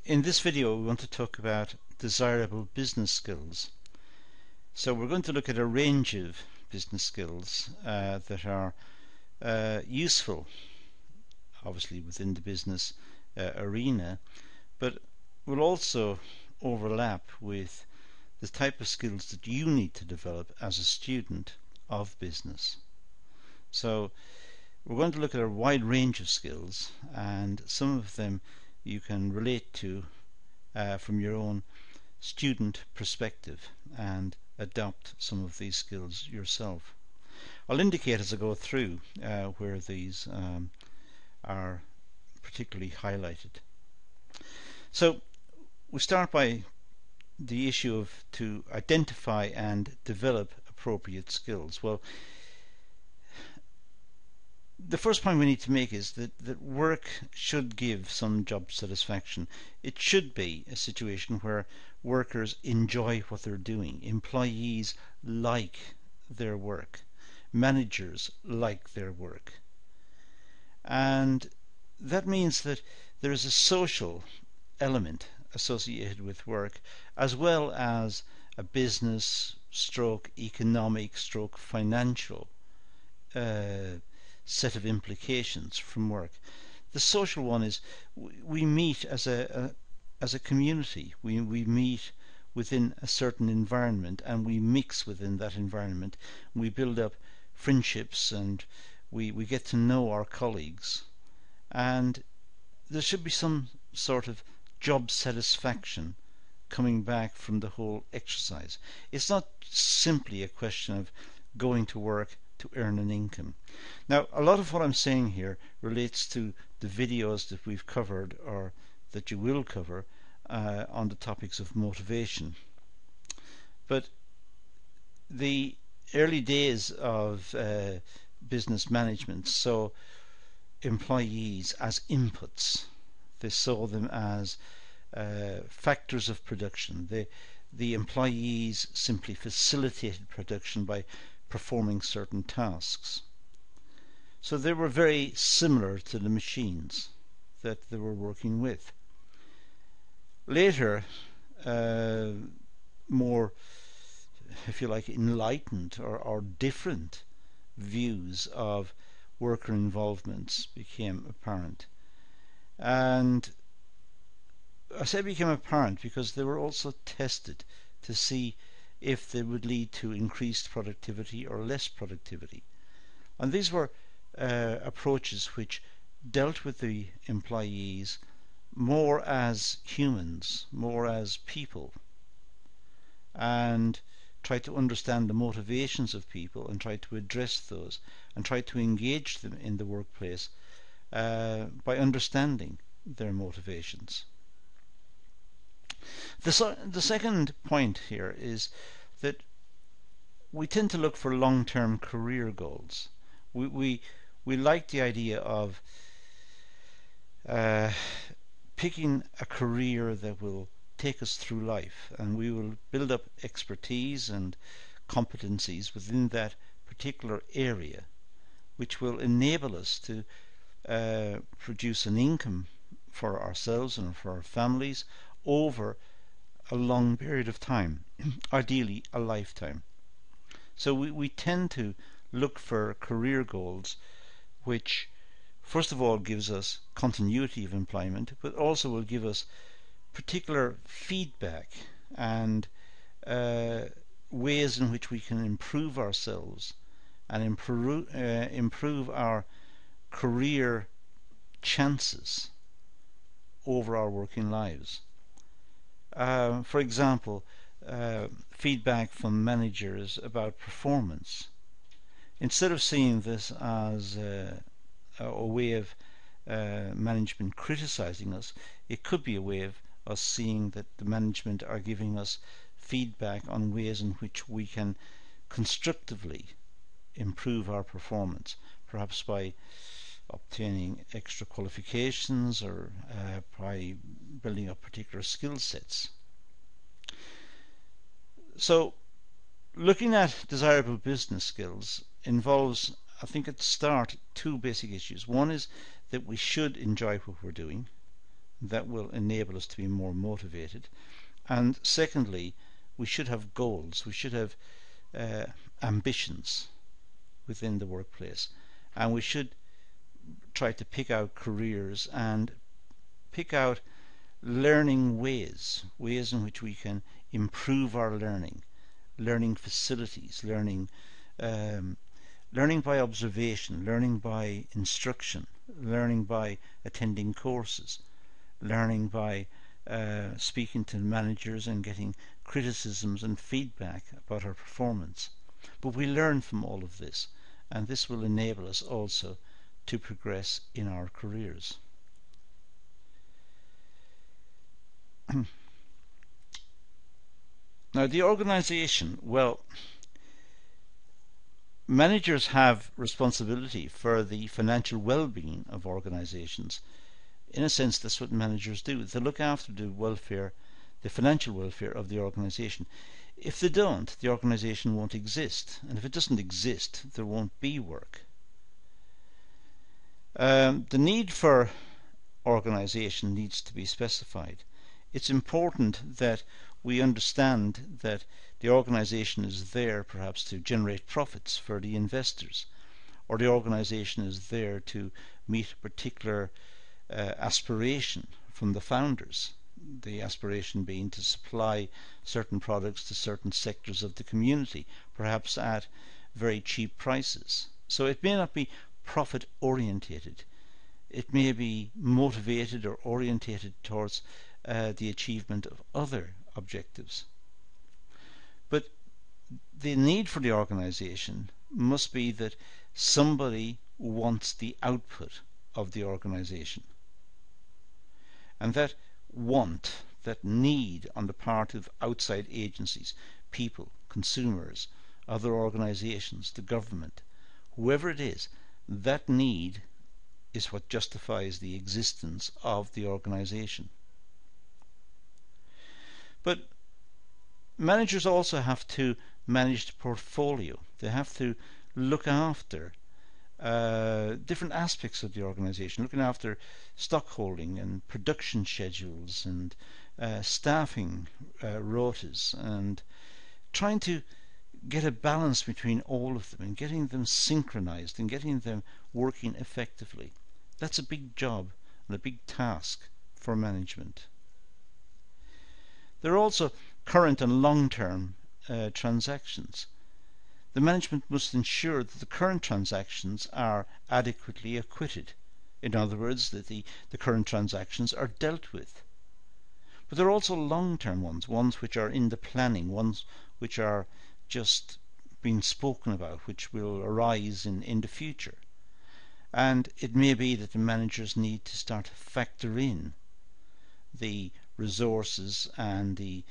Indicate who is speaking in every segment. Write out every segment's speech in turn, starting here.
Speaker 1: In this video we want to talk about desirable business skills. So we're going to look at a range of business skills that are useful, obviously within the business arena, but will also overlap with the type of skills that you need to develop as a student of business. So we're going to look at a wide range of skills, and some of them you can relate to from your own student perspective and adopt some of these skills yourself. I'll indicate as I go through where these are particularly highlighted. So we start by the issue of to identify and develop appropriate skills. Well, the first point we need to make is that work should give some job satisfaction. It should be a situation where workers enjoy what they're doing. Employees like their work. Managers like their work. And that means that there is a social element associated with work, as well as a business stroke economic stroke financial set of implications from work. The social one is we meet as a community. We meet within a certain environment, and we mix within that environment. We build up friendships, and we get to know our colleagues, and there should be some sort of job satisfaction coming back from the whole exercise. It's not simply a question of going to work to earn an income. Now, a lot of what I'm saying here relates to the videos that we've covered, or that you will cover, on the topics of motivation. But the early days of business management saw employees as inputs. They saw them as factors of production. The employees simply facilitated production by performing certain tasks. So they were very similar to the machines that they were working with. Later, more, if you like, enlightened or different views of worker involvements became apparent. And I say became apparent because they were also tested to see if they would lead to increased productivity or less productivity. And these were approaches which dealt with the employees more as humans, more as people, and tried to understand the motivations of people and tried to address those and tried to engage them in the workplace by understanding their motivations. The second point here is that we tend to look for long-term career goals. We like the idea of picking a career that will take us through life, and we will build up expertise and competencies within that particular area, which will enable us to produce an income for ourselves and for our families over a long period of time, ideally a lifetime. So we tend to look for career goals which first of all gives us continuity of employment, but also will give us particular feedback and ways in which we can improve ourselves and improve our career chances over our working lives. For example, feedback from managers about performance. Instead of seeing this as a way of management criticizing us, it could be a way of us seeing that the management are giving us feedback on ways in which we can constructively improve our performance, perhaps by obtaining extra qualifications or by building up particular skill sets. So looking at desirable business skills involves, I think at the start, two basic issues. One is that we should enjoy what we're doing. that will enable us to be more motivated. And secondly, we should have goals. We should have ambitions within the workplace, and we should try to pick out careers and pick out learning ways in which we can improve our learning facilities, learning by observation, learning by instruction, learning by attending courses, learning by speaking to managers and getting criticisms and feedback about our performance. But we learn from all of this, and this will enable us also to progress in our careers. Now, the organization, well, managers have responsibility for the financial well-being of organizations. In a sense, that's what managers do. They look after the financial welfare of the organization. If they don't, the organization won't exist, and if it doesn't exist, there won't be work. The need for organization needs to be specified. It's important that we understand that the organization is there perhaps to generate profits for the investors, or the organization is there to meet a particular aspiration from the founders, the aspiration being to supply certain products to certain sectors of the community, perhaps at very cheap prices. So it may not be profit orientated. It may be motivated or orientated towards the achievement of other objectives. But the need for the organization must be that somebody wants the output of the organization. And that want, that need on the part of outside agencies, people, consumers, other organizations, the government, whoever it is, that need is what justifies the existence of the organization. But managers also have to manage the portfolio. They have to look after different aspects of the organization, looking after stockholding and production schedules and staffing rotas, and trying to get a balance between all of them and getting them synchronized and getting them working effectively. That's a big job and a big task for management. There are also current and long-term transactions. The management must ensure that the current transactions are adequately acquitted. In other words, that the current transactions are dealt with. But there are also long-term ones which are in the planning, ones which are just being spoken about, which will arise in the future. And it may be that the managers need to start to factor in the resources and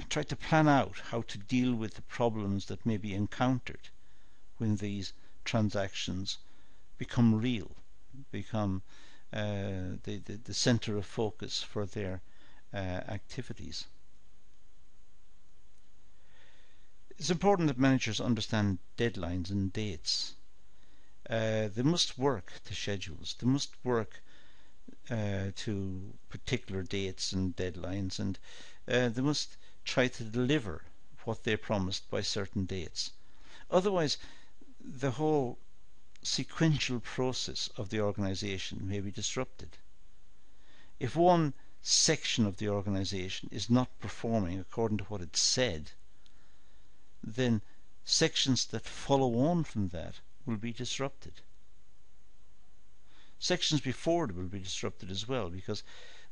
Speaker 1: try to plan out how to deal with the problems that may be encountered when these transactions become real, become the center of focus for their activities. It's important that managers understand deadlines and dates. They must work to schedules. They must work to particular dates and deadlines, and they must try to deliver what they promised by certain dates. Otherwise, the whole sequential process of the organization may be disrupted. If one section of the organization is not performing according to what it said, then sections that follow on from that will be disrupted. Sections before it will be disrupted as well, because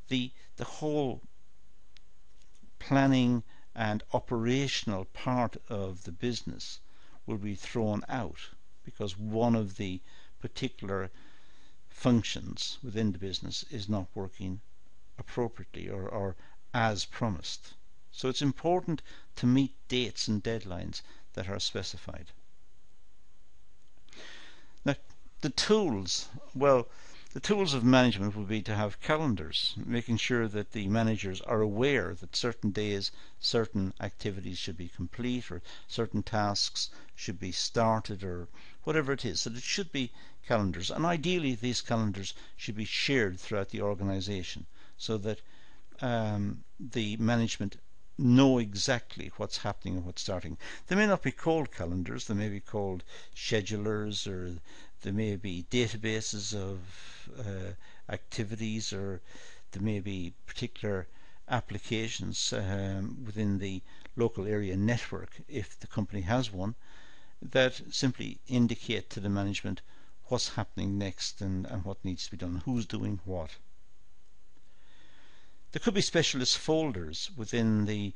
Speaker 1: the whole planning and operational part of the business will be thrown out because one of the particular functions within the business is not working appropriately or as promised. So it's important to meet dates and deadlines that are specified. Now, the tools, well, The tools of management would be to have calendars, making sure that the managers are aware that certain days, certain activities should be complete, or certain tasks should be started, or whatever it is. So it should be calendars, and ideally these calendars should be shared throughout the organization so that the management know exactly what's happening and what's starting. They may not be called calendars, they may be called schedulers, or there may be databases of activities, or there may be particular applications within the local area network, if the company has one, that simply indicate to the management what's happening next and what needs to be done, who's doing what. There could be specialist folders within the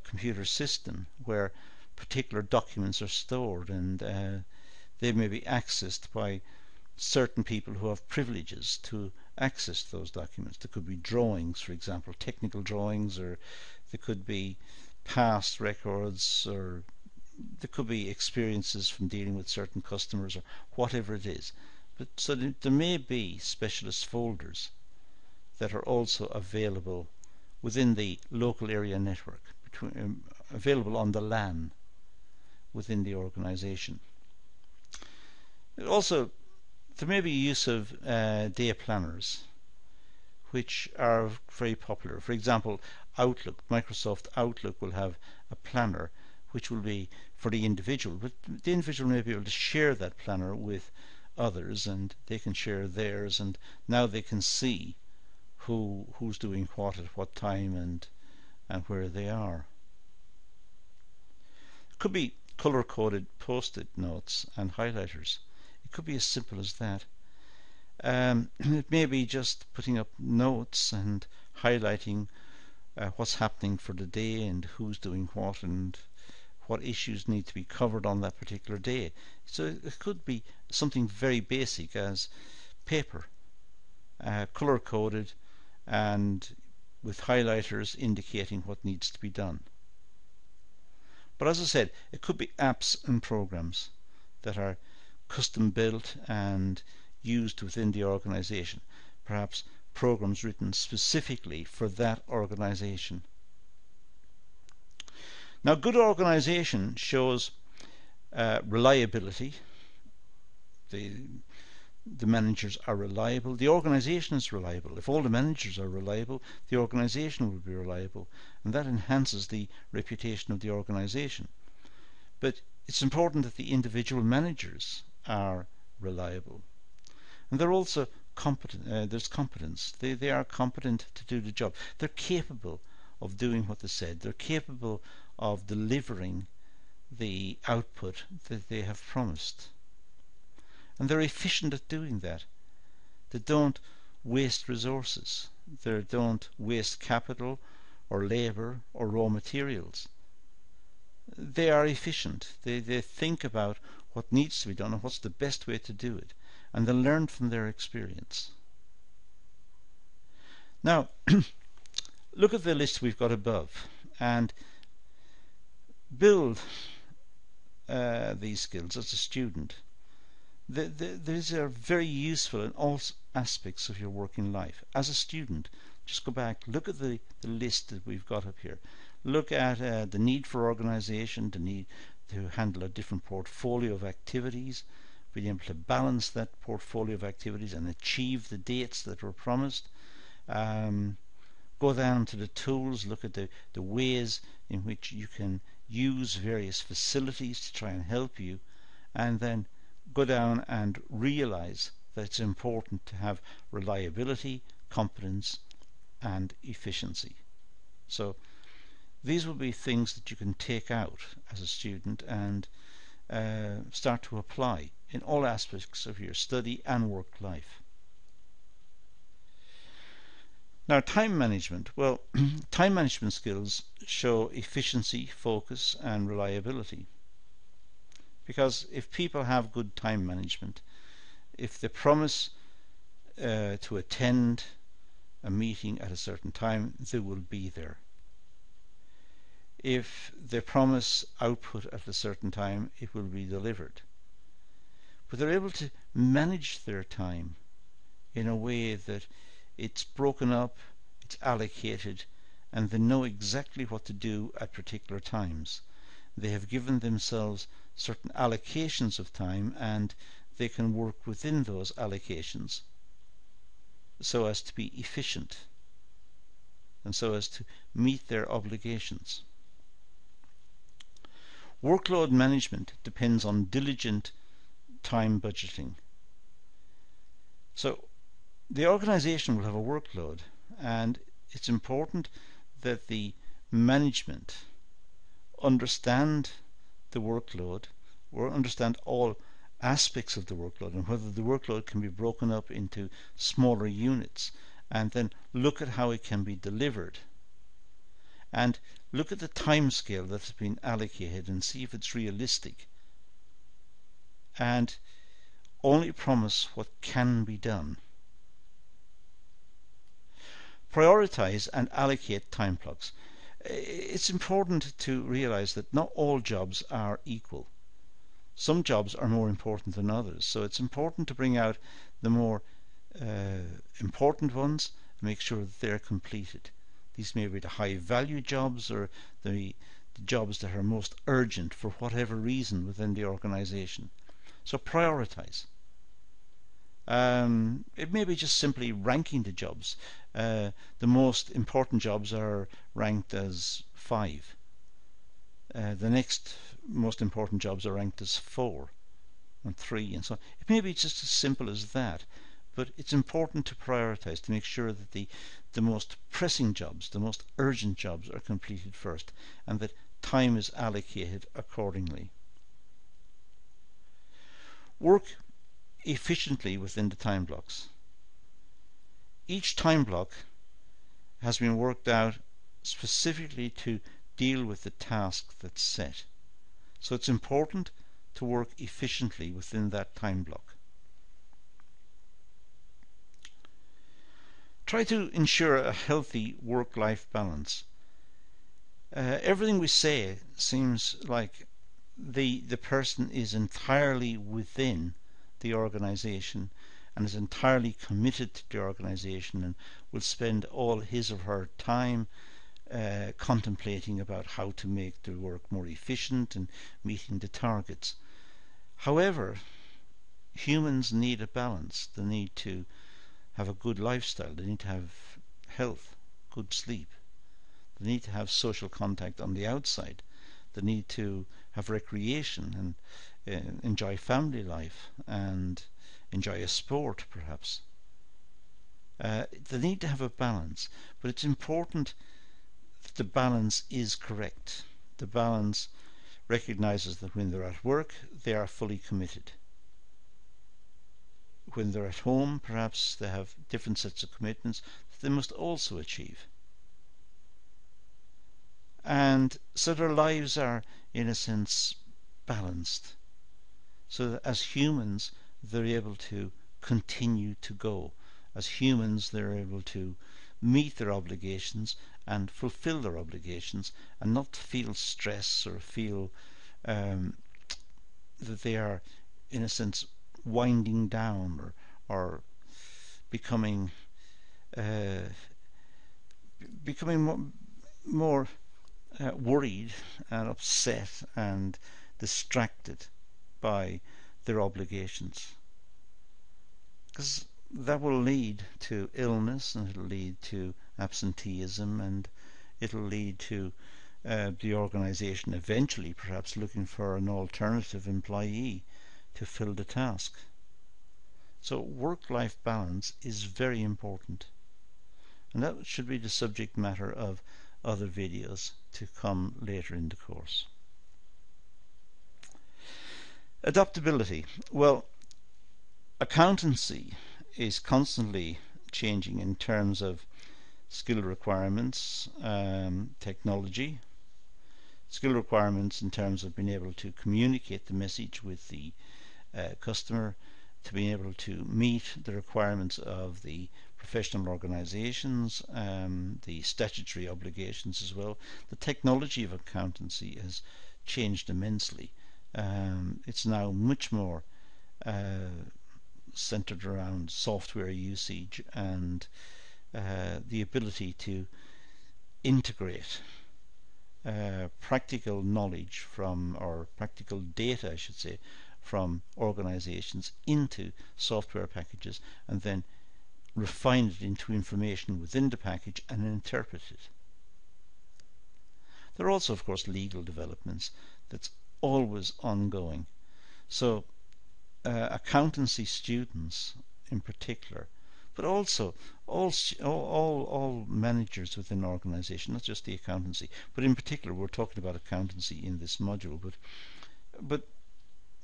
Speaker 1: computer system where particular documents are stored, and they may be accessed by certain people who have privileges to access those documents. There could be drawings, for example, technical drawings, or there could be past records, or there could be experiences from dealing with certain customers, or whatever it is. But so there may be specialist folders that are also available within the local area network, available on the LAN within the organization. Also, there may be use of day planners, which are very popular. For example, Outlook, Microsoft Outlook will have a planner which will be for the individual, but the individual may be able to share that planner with others, and they can share theirs, and now they can see who's doing what at what time and where they are. It could be color-coded post-it notes and highlighters. It could be as simple as that. It may be just putting up notes and highlighting what's happening for the day and who's doing what and what issues need to be covered on that particular day. So it could be something very basic as paper, color-coded and with highlighters indicating what needs to be done. But as I said, it could be apps and programs that are custom built and used within the organization, perhaps programs written specifically for that organization. Now, good organization shows reliability. The managers are reliable. The organization is reliable. If all the managers are reliable, the organization will be reliable, and that enhances the reputation of the organization. But it's important that the individual managers are reliable, and they're also competent. There's competence. They are competent to do the job. They're capable of doing what they said. They're capable of delivering the output that they have promised. And they're efficient at doing that. They don't waste resources. They don't waste capital or labor or raw materials. They are efficient. They think about what needs to be done and what's the best way to do it. And they learn from their experience. Now, look at the list we've got above and build these skills as a student. These are very useful in all aspects of your working life. As a student, just go back, look at the list that we've got up here. Look at the need for organization, the need to handle a different portfolio of activities, being able to balance that portfolio of activities and achieve the dates that were promised. Go down to the tools, look at the ways in which you can use various facilities to try and help you, and then go down and realize that it's important to have reliability, competence, and efficiency. So these will be things that you can take out as a student and start to apply in all aspects of your study and work life. Now, time management. Well, time management skills show efficiency, focus, and reliability. Because if people have good time management, if they promise to attend a meeting at a certain time, they will be there. If they promise output at a certain time, it will be delivered. But they're able to manage their time in a way that it's broken up, it's allocated, and they know exactly what to do at particular times. They have given themselves certain allocations of time, and they can work within those allocations so as to be efficient and so as to meet their obligations. Workload management depends on diligent time budgeting. So the organization will have a workload, and it's important that the management understand the workload or understand all aspects of the workload and whether the workload can be broken up into smaller units, and then look at how it can be delivered and look at the time scale that has been allocated and see if it's realistic, and only promise what can be done. Prioritize and allocate time blocks. It's important to realize that not all jobs are equal. Some jobs are more important than others, so it's important to bring out the more important ones and make sure that they're completed. These may be the high value jobs or the jobs that are most urgent for whatever reason within the organization. So prioritize. It may be just simply ranking the jobs. The most important jobs are ranked as 5. The next most important jobs are ranked as 4 and 3 and so on. It may be just as simple as that, but it's important to prioritize to make sure that the most pressing jobs, the most urgent jobs are completed first, and that time is allocated accordingly. Work efficiently within the time blocks. Each time block has been worked out specifically to deal with the task that's set. So it's important to work efficiently within that time block. Try to ensure a healthy work-life balance. Everything we say seems like the person is entirely within the organization and is entirely committed to the organization and will spend all his or her time contemplating about how to make the work more efficient and meeting the targets. However, humans need a balance. They need to have a good lifestyle. They need to have health, good sleep. They need to have social contact on the outside. They need to have recreation and enjoy family life and enjoy a sport perhaps. They need to have a balance, but it's important that the balance is correct. The balance recognizes that when they're at work, they are fully committed. When they're at home, perhaps they have different sets of commitments that they must also achieve. And so their lives are, in a sense, balanced, so that as humans they're able to continue to go. As humans they're able to meet their obligations and fulfill their obligations and not feel stress or feel that they are, in a sense, winding down or becoming more worried and upset and distracted by their obligations, because that will lead to illness and it'll lead to absenteeism and it'll lead to the organization eventually perhaps looking for an alternative employee to fill the task. So work-life balance is very important, and that should be the subject matter of other videos to come later in the course. Adaptability. Well, accountancy is constantly changing in terms of skill requirements, technology, skill requirements in terms of being able to communicate the message with the customer, to be able to meet the requirements of the professional organizations, the statutory obligations as well. The technology of accountancy has changed immensely. It's now much more centered around software usage and the ability to integrate practical knowledge from, or practical data I should say, from organizations into software packages and then refine it into information within the package and interpret it. There are also, of course, legal developments that's always ongoing. So accountancy students in particular, but also all managers within an organization, not just the accountancy, but in particular we're talking about accountancy in this module, but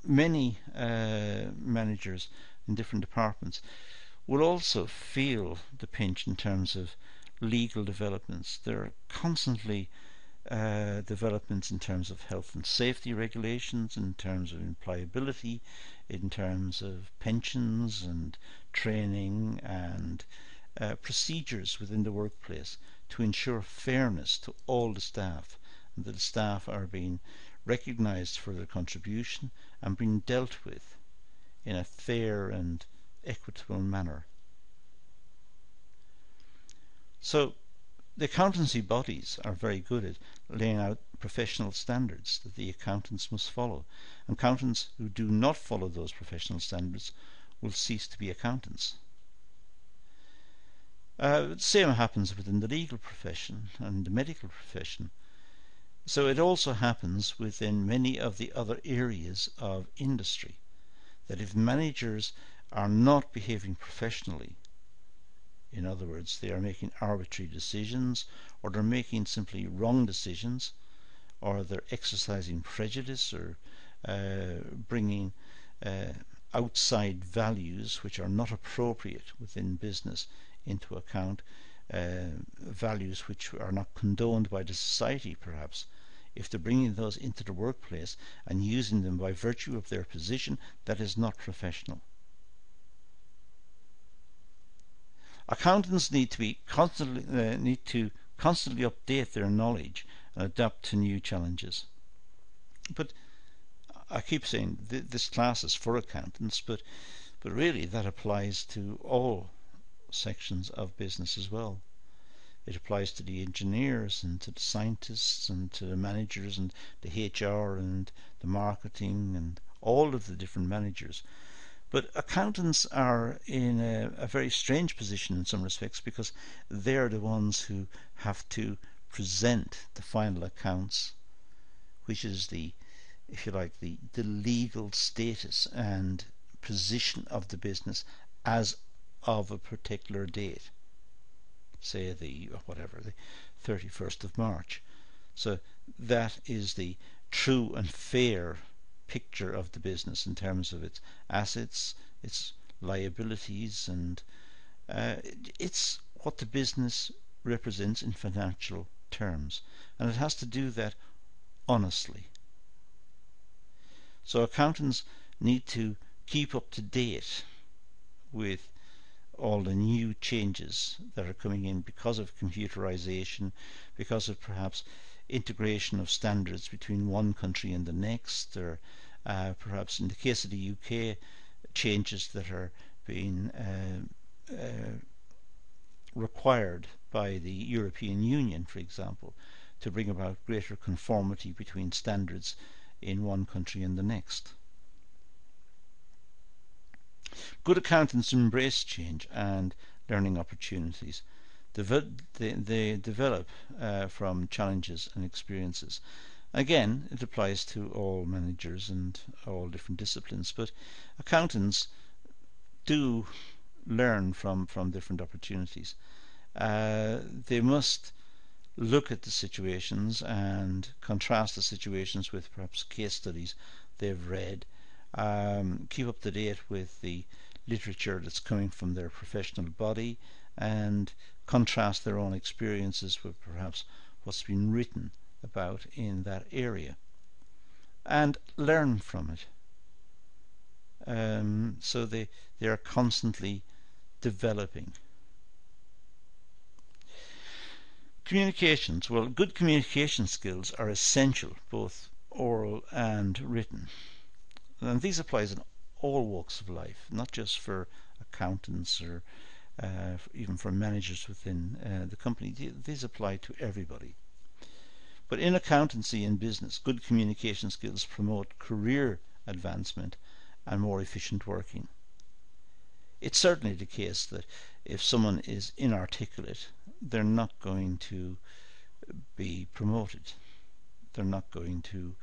Speaker 1: many managers in different departments will also feel the pinch in terms of legal developments. There are constantly developments in terms of health and safety regulations, in terms of employability, in terms of pensions and training and procedures within the workplace to ensure fairness to all the staff, and that the staff are being recognized for their contribution and being dealt with in a fair and equitable manner. So the accountancy bodies are very good at laying out professional standards that the accountants must follow. Accountants who do not follow those professional standards will cease to be accountants. The same happens within the legal profession and the medical profession. So it also happens within many of the other areas of industry, that if managers are not behaving professionally, in other words, they are making arbitrary decisions, or they're making simply wrong decisions, or they're exercising prejudice, or bringing outside values which are not appropriate within business into account, values which are not condoned by the society perhaps. If they're bringing those into the workplace and using them by virtue of their position, that is not professional. Accountants need to constantly update their knowledge and adapt to new challenges. But I keep saying this class is for accountants, but really that applies to all sections of business as well. It applies to the engineers and to the scientists and to the managers and the HR and the marketing and all of the different managers. But accountants are in a very strange position in some respects, because they're the ones who have to present the final accounts, which is the, if you like, the legal status and position of the business as of a particular date, say the 31st of March. So that is the true and fair picture of the business in terms of its assets, its liabilities, and it's what the business represents in financial terms, and it has to do that honestly. So accountants need to keep up to date with all the new changes that are coming in because of computerization, because of perhaps integration of standards between one country and the next, or perhaps in the case of the UK, changes that are being required by the European Union, for example, to bring about greater conformity between standards in one country and the next. Good accountants embrace change and learning opportunities. They develop from challenges and experiences. Again, it applies to all managers and all different disciplines, but accountants do learn from different opportunities. They must look at the situations and contrast the situations with perhaps case studies they've read, keep up to date with the literature that's coming from their professional body, and contrast their own experiences with perhaps what's been written about in that area, and learn from it. So they are constantly developing. Communications. Well, good communication skills are essential, both oral and written. And these applies in all walks of life, not just for accountants or even for managers within the company. These apply to everybody. But in accountancy and business, good communication skills promote career advancement and more efficient working. It's certainly the case that if someone is inarticulate, they're not going to be promoted. They're not going to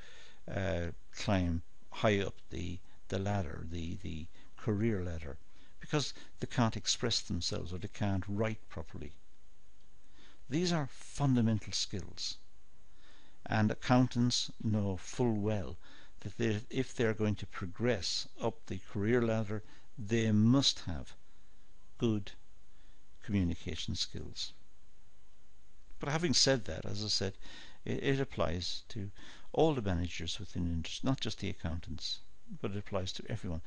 Speaker 1: climb high up the ladder, the career ladder, because they can't express themselves or they can't write properly. These are fundamental skills, and accountants know full well that if they're going to progress up the career ladder, they must have good communication skills. But having said that, as I said, it applies to all the managers within industry, not just the accountants, but it applies to everyone.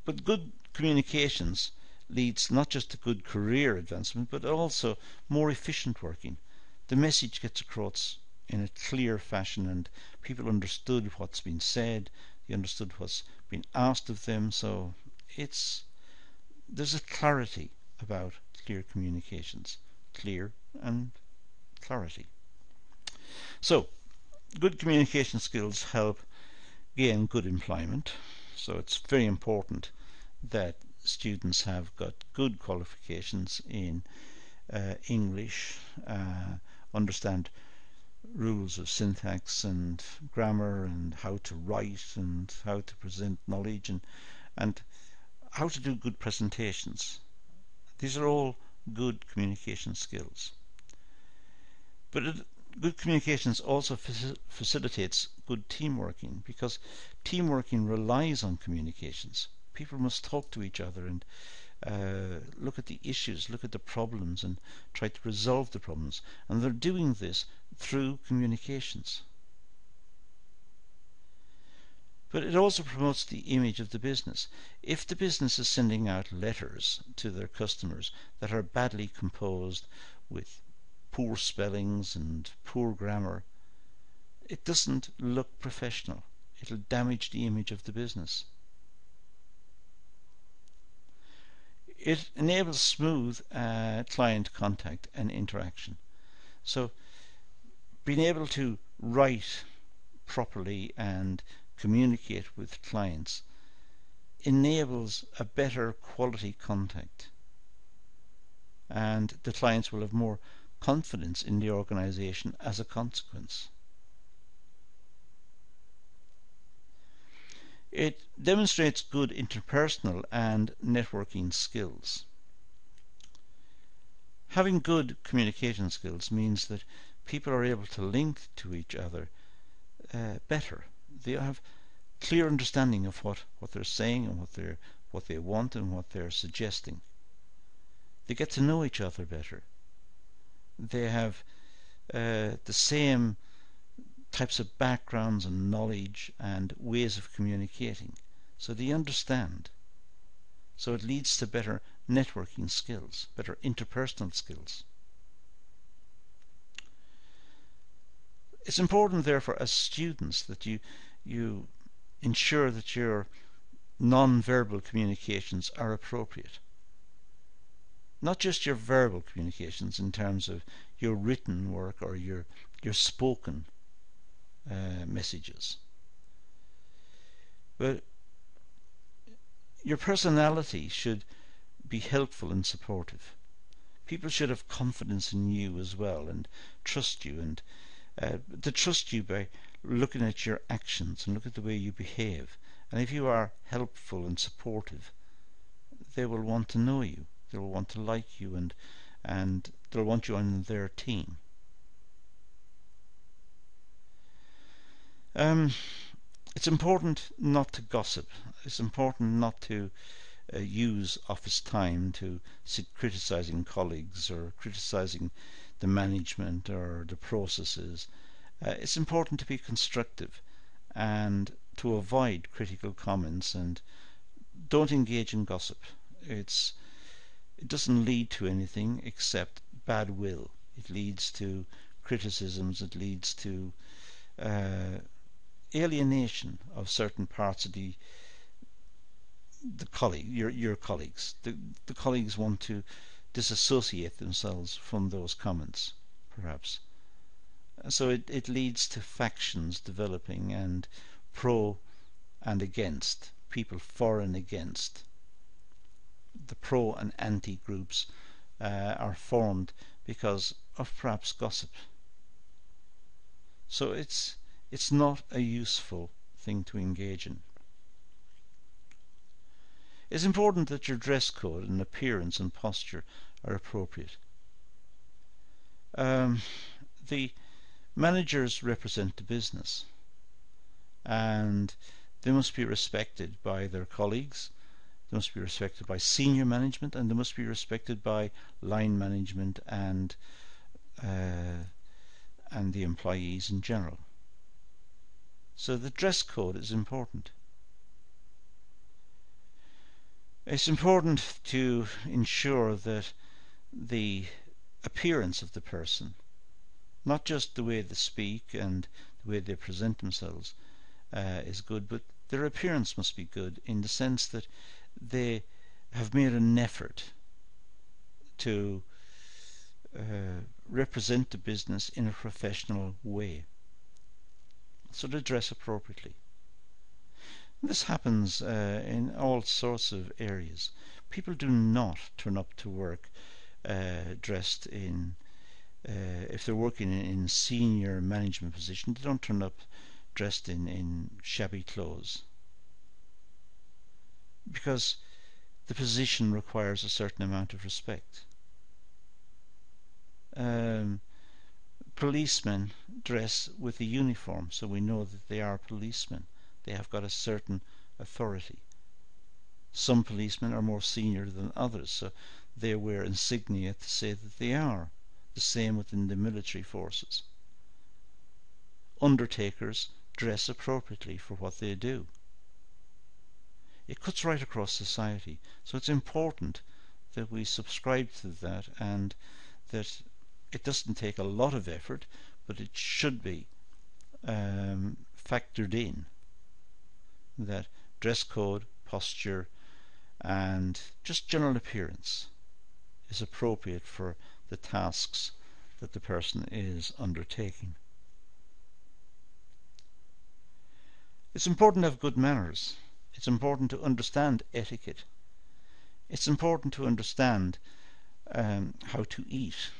Speaker 1: But good communications leads not just to good career advancement, but also more efficient working. The message gets across in a clear fashion, and people understood what's been said, they understood what's been asked of them, so there's a clarity about clear communications. Clear and clarity. So, good communication skills help gain good employment. So it's very important that students have got good qualifications in English, understand rules of syntax and grammar and how to write and how to present knowledge and how to do good presentations. These are all good communication skills. But good communications also facilitates good team working, because team working relies on communications. People must talk to each other and look at the issues, look at the problems and try to resolve the problems, and they're doing this through communications. But it also promotes the image of the business. If the business is sending out letters to their customers that are badly composed with poor spellings and poor grammar, it doesn't look professional. It'll damage the image of the business. It enables smooth client contact and interaction. So being able to write properly and communicate with clients enables a better quality contact, and the clients will have more confidence in the organization as a consequence. It demonstrates good interpersonal and networking skills. Having good communication skills means that people are able to link to each other better. They have clear understanding of what they're saying and what they want and what they're suggesting. They get to know each other better. They have the same types of backgrounds and knowledge and ways of communicating, so they understand. So it leads to better networking skills, better interpersonal skills. It's important, therefore, as students that you ensure that your non-verbal communications are appropriate. Not just your verbal communications in terms of your written work or your spoken messages, but your personality should be helpful and supportive. People should have confidence in you as well and trust you, and they trust you by looking at your actions and look at the way you behave. And if you are helpful and supportive, they will want to know you. They will want to like you, and they'll want you on their team. It's important not to gossip. It's important not to use office time to sit criticizing colleagues or criticizing the management or the processes. It's important to be constructive and to avoid critical comments, and don't engage in gossip. It doesn't lead to anything except bad will. It leads to criticisms. It leads to alienation of certain parts of the colleague, your colleagues. The colleagues want to disassociate themselves from those comments, perhaps. So it leads to factions developing, and pro and against, people for and against. The pro and anti groups are formed because of perhaps gossip. So it's not a useful thing to engage in. It's important that your dress code and appearance and posture are appropriate. The managers represent the business, and they must be respected by their colleagues, they must be respected by senior management, and they must be respected by line management and the employees in general. So the dress code is important. It's important to ensure that the appearance of the person, not just the way they speak and the way they present themselves, is good, but their appearance must be good in the sense that they have made an effort to represent the business in a professional way. So they dress appropriately. This happens in all sorts of areas. People do not turn up to work dressed in, if they're working in senior management position, they don't turn up dressed in shabby clothes, because the position requires a certain amount of respect. Policemen dress with a uniform, so we know that they are policemen. They have got a certain authority. Some policemen are more senior than others, so they wear insignia to say that they are. The same within the military forces. Undertakers dress appropriately for what they do. It cuts right across society, so it's important that we subscribe to that, and that it doesn't take a lot of effort, but it should be factored in, that dress code, posture, and just general appearance is appropriate for the tasks that the person is undertaking. It's important to have good manners. It's important to understand etiquette. It's important to understand how to eat,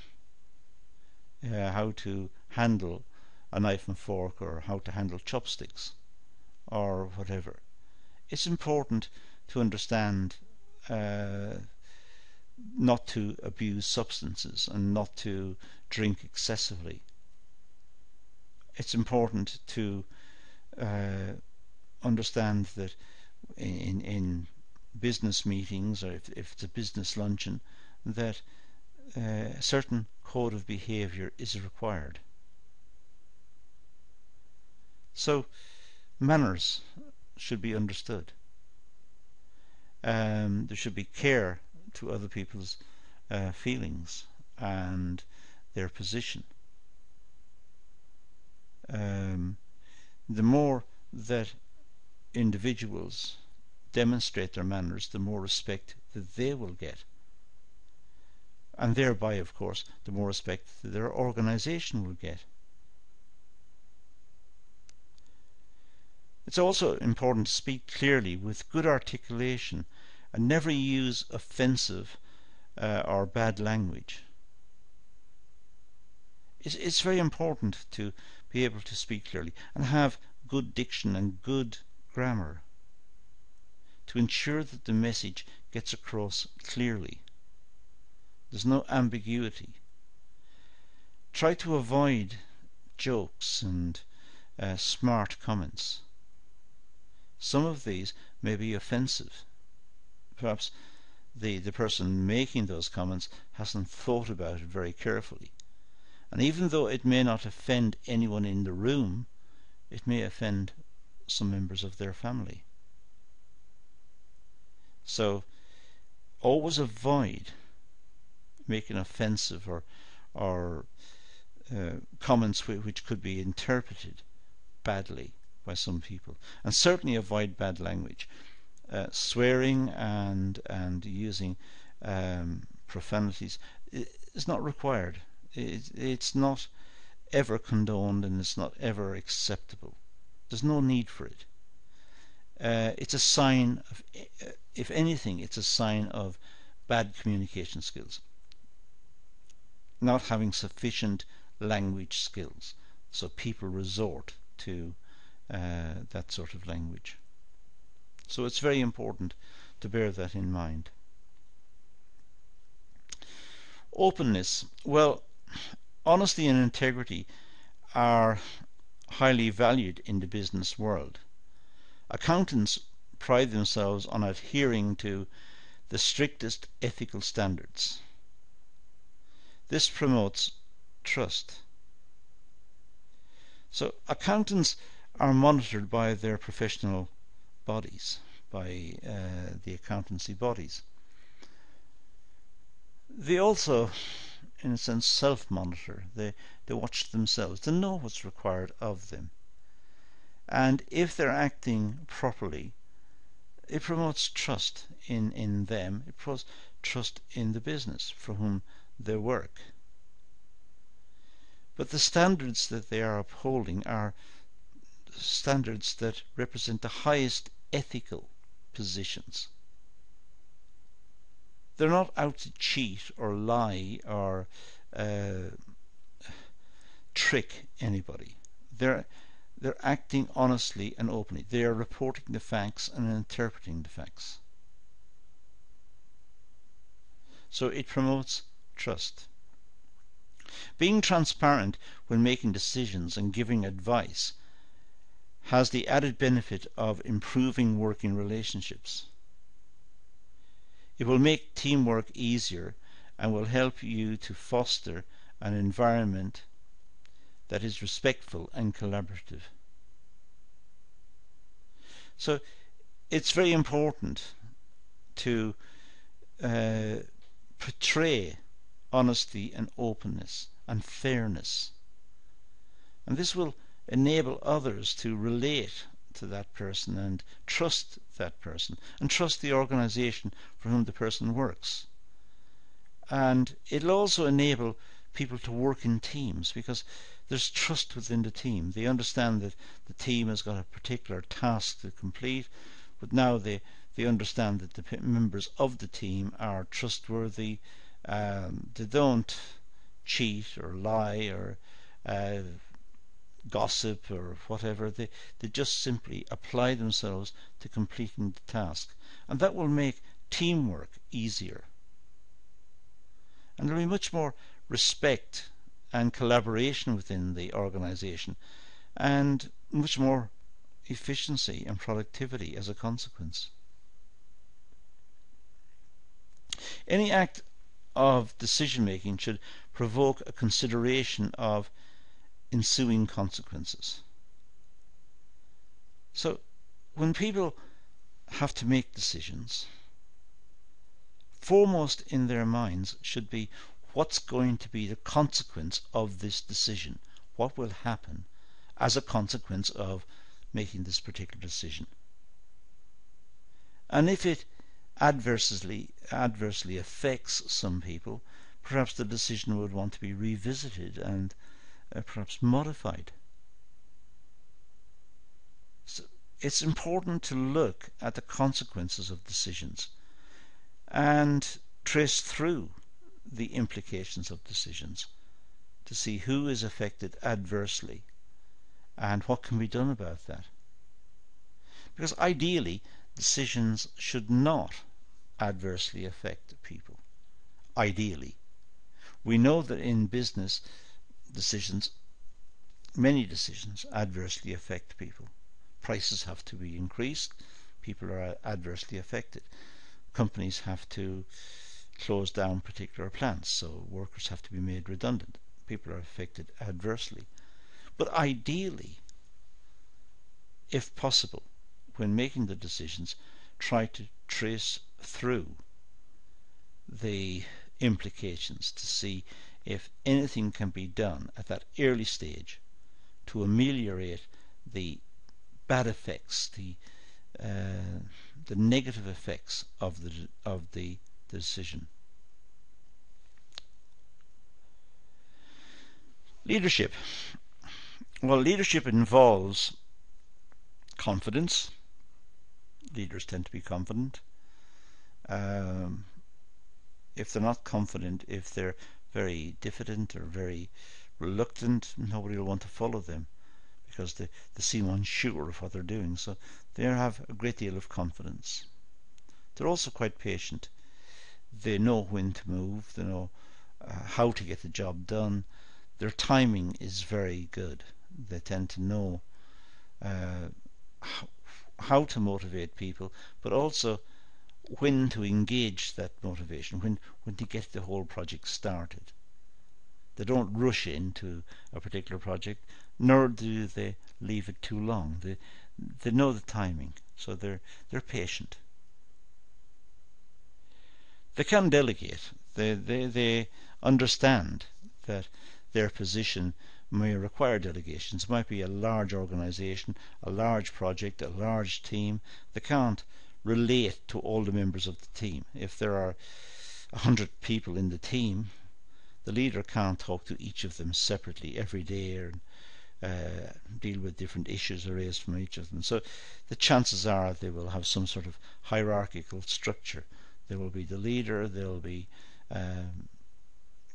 Speaker 1: how to handle a knife and fork, or how to handle chopsticks, or whatever. It's important to understand not to abuse substances and not to drink excessively. It's important to understand that in business meetings, or if it's a business luncheon, that a certain code of behaviour is required. So manners should be understood. There should be care to other people's feelings and their position. The more that individuals demonstrate their manners, the more respect that they will get, and thereby, of course, the more respect that their organisation will get. It's also important to speak clearly with good articulation and never use offensive or bad language. It's very important to be able to speak clearly and have good diction and good grammar to ensure that the message gets across clearly. There's no ambiguity. Try to avoid jokes and smart comments. Some of these may be offensive. Perhaps the person making those comments hasn't thought about it very carefully. And even though it may not offend anyone in the room, it may offend some members of their family. So always avoid making offensive or comments which could be interpreted badly by some people. And certainly avoid bad language. Swearing and using profanities is not required. It's not ever condoned, and it's not ever acceptable. There's no need for it. It's a sign of, if anything, it's a sign of bad communication skills. Not having sufficient language skills. So people resort to that sort of language. So it's very important to bear that in mind. Openness. Well, honesty and integrity are highly valued in the business world. Accountants pride themselves on adhering to the strictest ethical standards. This promotes trust. So accountants are monitored by their professional bodies, by the accountancy bodies. They also, in a sense, self-monitor. They watch themselves. They know what's required of them. And if they're acting properly, it promotes trust in them. It promotes trust in the business for whom they work. But the standards that they are upholding are standards that represent the highest ethical positions. They're not out to cheat or lie or trick anybody. They're acting honestly and openly. They are reporting the facts and interpreting the facts. So it promotes trust. Being transparent when making decisions and giving advice has the added benefit of improving working relationships. It will make teamwork easier and will help you to foster an environment that is respectful and collaborative. So it's very important to portray honesty and openness and fairness. And this will enable others to relate to that person and trust that person and trust the organization for whom the person works. And it'll also enable people to work in teams because there's trust within the team. They understand that the team has got a particular task to complete, but now they understand that the members of the team are trustworthy. They don't cheat or lie or gossip or whatever. They just simply apply themselves to completing the task, and that will make teamwork easier. And there will be much more respect and collaboration within the organization, and much more efficiency and productivity as a consequence. Any act of decision making should provoke a consideration of ensuing consequences. So when people have to make decisions, foremost in their minds should be what's going to be the consequence of this decision. What will happen as a consequence of making this particular decision? And if it adversely affects some people, perhaps the decision would want to be revisited and perhaps modified. So it's important to look at the consequences of decisions and trace through the implications of decisions to see who is affected adversely and what can be done about that. Because ideally, decisions should not adversely affect people. Ideally. We know that in business, many decisions adversely affect people. Prices have to be increased, people are adversely affected. Companies have to close down particular plants, so workers have to be made redundant. People are affected adversely. But ideally, if possible, when making the decisions, try to trace through the implications to see if anything can be done at that early stage to ameliorate the bad effects, the negative effects of the decision. Leadership. Well, leadership involves confidence. Leaders tend to be confident. If they're not confident, if they're very diffident or very reluctant, nobody will want to follow them because they seem unsure of what they're doing. So they have a great deal of confidence. They're also quite patient. They know when to move. They know how to get the job done. Their timing is very good. They tend to know how to motivate people, but also when to engage that motivation, when to get the whole project started. They don't rush into a particular project, nor do they leave it too long. They know the timing, so they're patient. They can delegate. They understand that their position may require delegations. It might be a large organization, a large project, a large team. They can't relate to all the members of the team. If there are 100 people in the team, the leader can't talk to each of them separately every day and deal with different issues raised from each of them. So the chances are they will have some sort of hierarchical structure. There will be the leader, there will be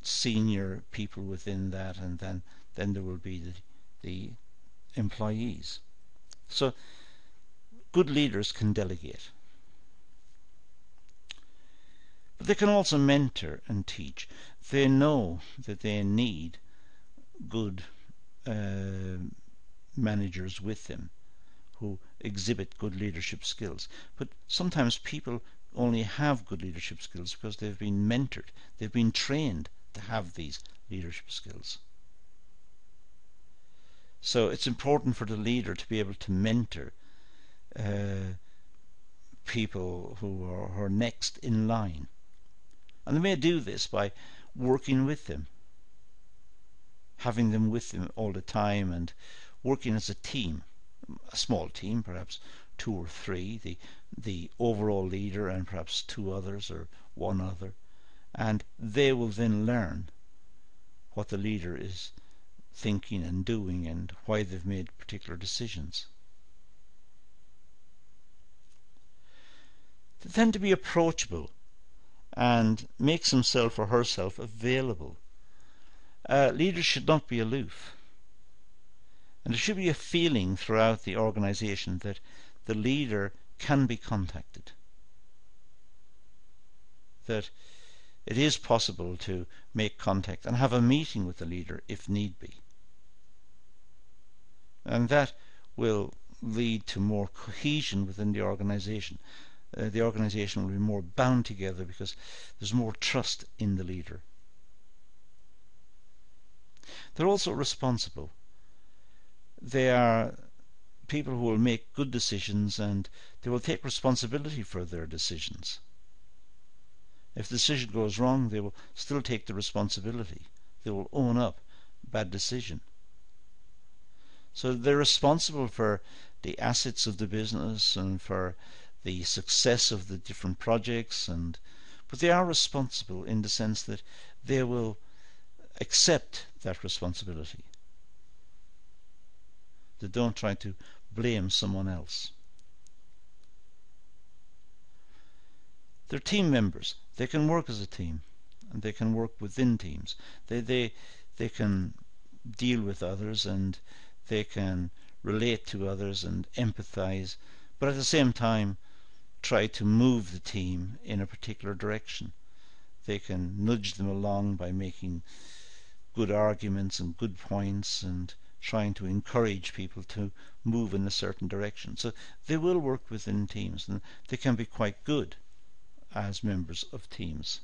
Speaker 1: senior people within that, and then there will be the employees. So good leaders can delegate. But they can also mentor and teach. They know that they need good managers with them who exhibit good leadership skills. But sometimes people only have good leadership skills because they've been mentored, they've been trained to have these leadership skills. So it's important for the leader to be able to mentor people who are next in line. And they may do this by working with them, having them with them all the time and working as a team, a small team, perhaps 2 or 3, the overall leader and perhaps 2 others or 1 other, and they will then learn what the leader is thinking and doing and why they've made particular decisions. They tend to be approachable and makes himself or herself available. Leaders should not be aloof. And there should be a feeling throughout the organization that the leader can be contacted, that it is possible to make contact and have a meeting with the leader if need be. And that will lead to more cohesion within the organization. The organization will be more bound together because there's more trust in the leader. They're also responsible. They are people who will make good decisions and they will take responsibility for their decisions. If the decision goes wrong, they will still take the responsibility. They will own up bad decision. So they're responsible for the assets of the business and for the success of the different projects, but they are responsible in the sense that they will accept that responsibility. They don't try to blame someone else. They're team members. They can work as a team and they can work within teams. They can deal with others and they can relate to others and empathize, but at the same time try to move the team in a particular direction. They can nudge them along by making good arguments and good points and trying to encourage people to move in a certain direction. So they will work within teams and they can be quite good as members of teams.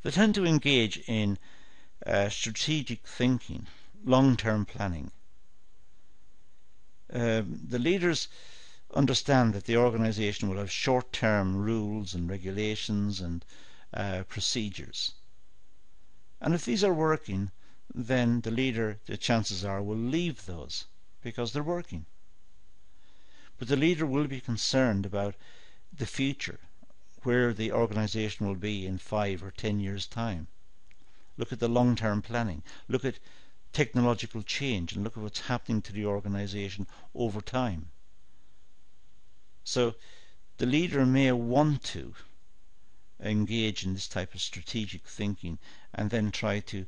Speaker 1: They tend to engage in strategic thinking, long-term planning. The leaders understand that the organization will have short-term rules and regulations and procedures. And if these are working, then the leader, the chances are, will leave those because they're working. But the leader will be concerned about the future, where the organization will be in 5 or 10 years' time. Look at the long-term planning. Look at technological change and look at what's happening to the organization over time. So the leader may want to engage in this type of strategic thinking and then try to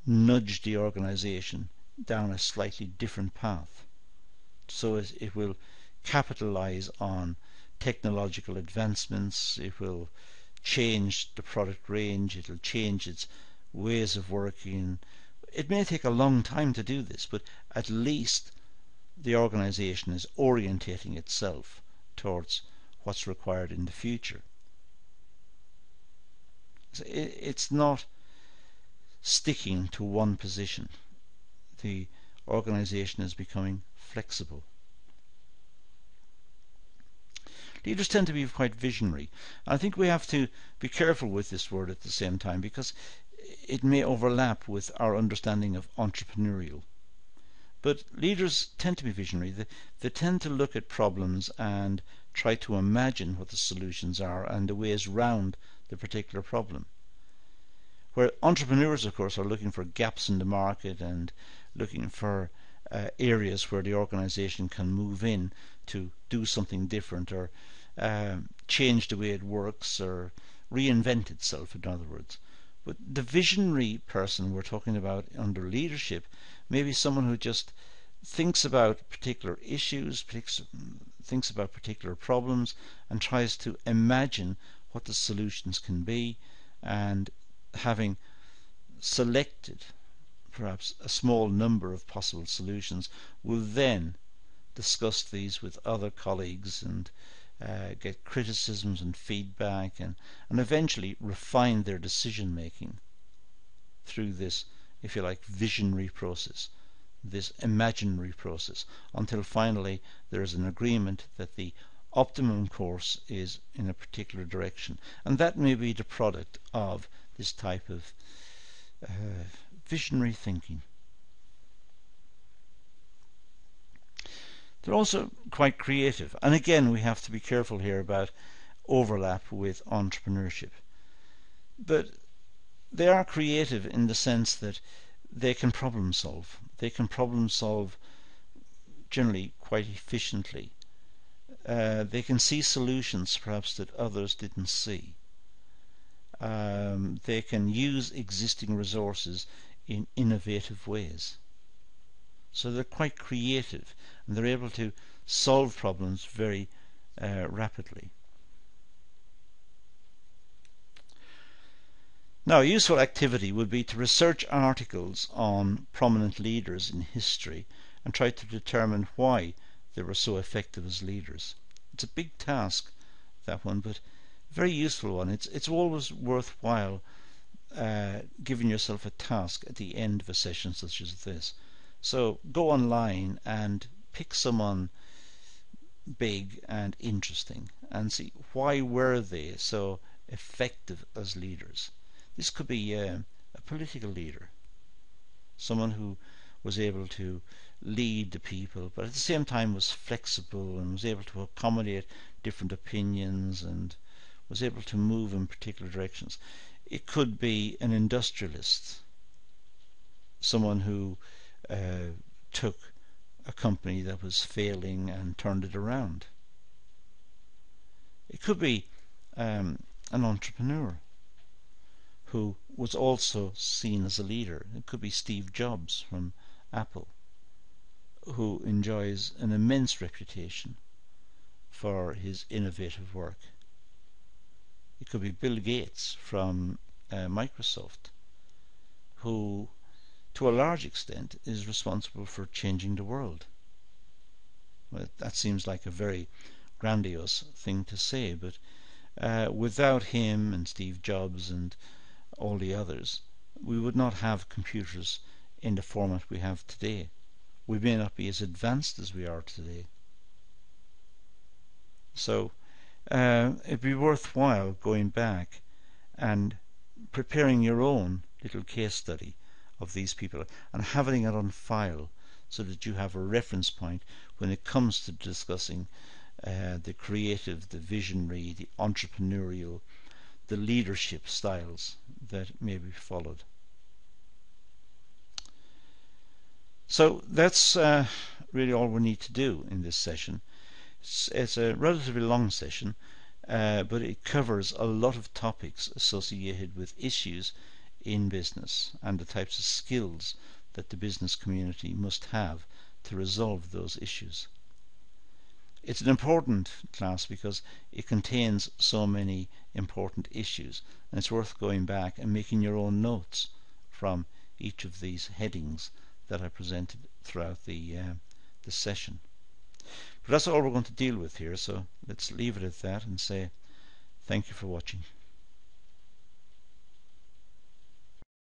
Speaker 1: nudge the organization down a slightly different path, so it will capitalize on technological advancements, it will change the product range, it will change its ways of working. It may take a long time to do this, but at least the organization is orientating itself towards what's required in the future. So it's not sticking to one position. The organization is becoming flexible. Leaders tend to be quite visionary. I think we have to be careful with this word at the same time, because it may overlap with our understanding of entrepreneurial. But leaders tend to be visionary. They tend to look at problems and try to imagine what the solutions are and the ways round the particular problem. Where entrepreneurs, of course, are looking for gaps in the market and looking for areas where the organization can move in to do something different, or change the way it works, or reinvent itself, in other words. But the visionary person we're talking about under leadership may be someone who just thinks about particular issues, thinks about particular problems, and tries to imagine what the solutions can be, and having selected perhaps a small number of possible solutions, will then discuss these with other colleagues and get criticisms and feedback, and eventually refine their decision making through this, if you like, visionary process, this imaginary process, until finally there is an agreement that the optimum course is in a particular direction. And that may be the product of this type of visionary thinking. They're also quite creative, and again we have to be careful here about overlap with entrepreneurship. But they are creative in the sense that they can problem solve. They can problem solve generally quite efficiently. They can see solutions perhaps that others didn't see. They can use existing resources in innovative ways. So they're quite creative, and they're able to solve problems very rapidly. Now, a useful activity would be to research articles on prominent leaders in history and try to determine why they were so effective as leaders. It's a big task, that one, but a very useful one. It's always worthwhile giving yourself a task at the end of a session such as this. So go online and pick someone big and interesting and see why were they so effective as leaders. This could be a political leader, someone who was able to lead the people, but at the same time was flexible and was able to accommodate different opinions and was able to move in particular directions. It could be an industrialist, someone who took a company that was failing and turned it around. It could be an entrepreneur who was also seen as a leader. It could be Steve Jobs from Apple, who enjoys an immense reputation for his innovative work. It could be Bill Gates from Microsoft, who to a large extent is responsible for changing the world. Well, that seems like a very grandiose thing to say, but without him and Steve Jobs and all the others, we would not have computers in the format we have today. We may not be as advanced as we are today. So it'd be worthwhile going back and preparing your own little case study of these people and having it on file so that you have a reference point when it comes to discussing the creative, the visionary, the entrepreneurial, the leadership styles that may be followed. So that's really all we need to do in this session. It's a relatively long session, but it covers a lot of topics associated with issues in business and the types of skills that the business community must have to resolve those issues. It's an important class because it contains so many important issues, and it's worth going back and making your own notes from each of these headings that I presented throughout the session. But that's all we're going to deal with here, so let's leave it at that and say thank you for watching.